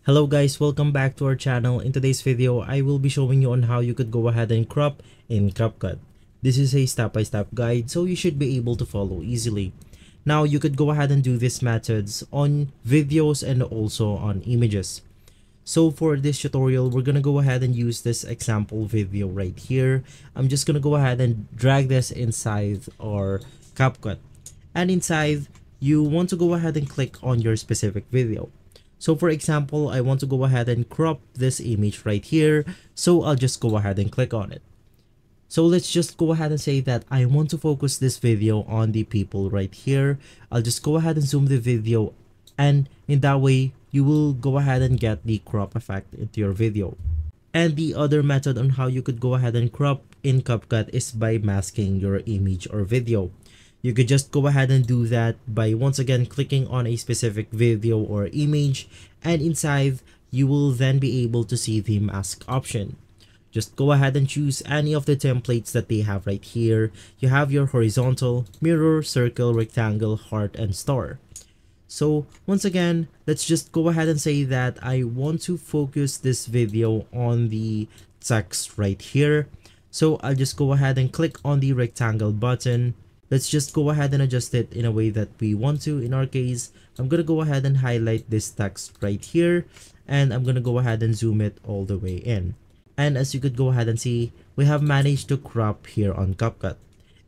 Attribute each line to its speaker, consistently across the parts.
Speaker 1: Hello guys, welcome back to our channel. In today's video, I will be showing you on how you could go ahead and crop in Capcut. This is a step-by-step guide, so you should be able to follow easily. Now, you could go ahead and do these methods on videos and also on images. So for this tutorial, we're gonna go ahead and use this example video right here. I'm just gonna go ahead and drag this inside our Capcut. And inside, you want to go ahead and click on your specific video. So for example, I want to go ahead and crop this image right here. So I'll just go ahead and click on it. So let's just go ahead and say that I want to focus this video on the people right here. I'll just go ahead and zoom the video, and in that way, you will go ahead and get the crop effect into your video. And the other method on how you could go ahead and crop in Capcut is by masking your image or video. You could just go ahead and do that by once again clicking on a specific video or image, and inside you will then be able to see the mask option. Just go ahead and choose any of the templates that they have right here. You have your horizontal, mirror, circle, rectangle, heart, and star. So once again, let's just go ahead and say that I want to focus this video on the text right here. So I'll just go ahead and click on the rectangle button. Let's just go ahead and adjust it in a way that we want to. In our case, I'm going to go ahead and highlight this text right here, and I'm going to go ahead and zoom it all the way in. And as you could go ahead and see, we have managed to crop here on Capcut.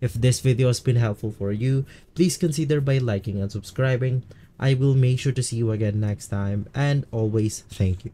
Speaker 1: If this video has been helpful for you, please consider by liking and subscribing. I will make sure to see you again next time, and always thank you.